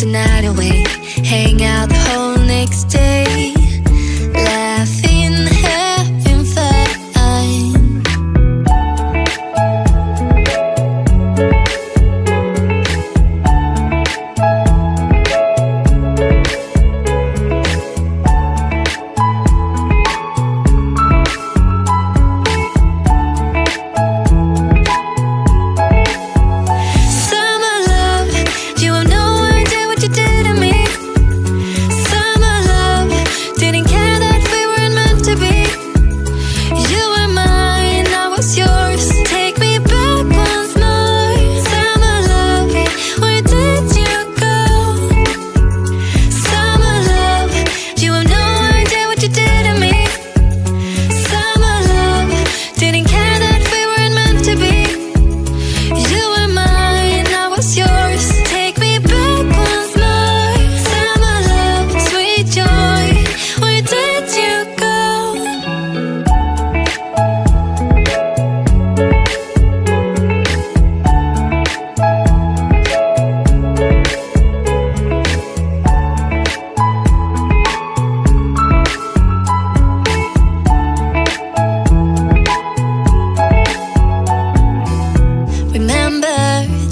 the night away, hang out the whole next day, laughing, having fun.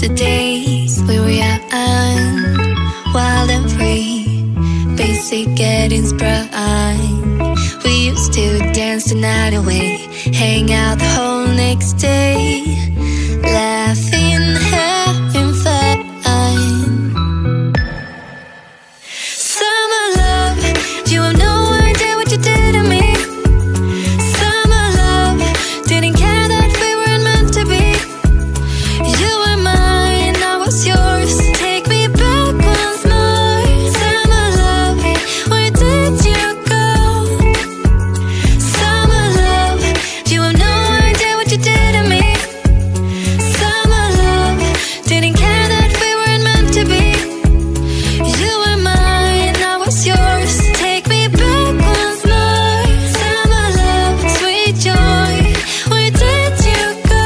The days we were young, wild and free, basic getting sprung. We used to dance the night away, hang out the whole next day, laughing, having fun. Summer love, you have no idea what you did to me. Summer love, didn't care that we weren't meant to be. You were mine, I was yours. Take me back once more. Summer love, where did you go? Summer love, you have no idea what you did to me. Summer love, didn't care that we weren't meant to be. You were mine, I was yours. Take me back once more. Summer love, sweet joy, where did you go?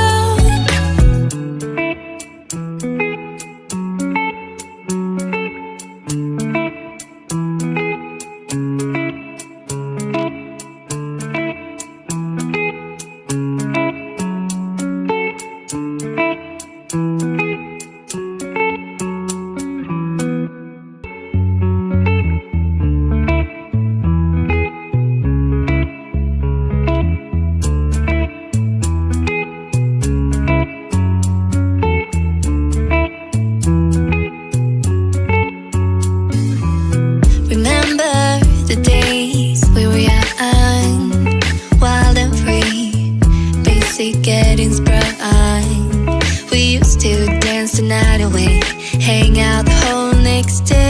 Remember the days we were young, wild and free, basic getting sprung. We used to dance the night away, hang out the whole next day.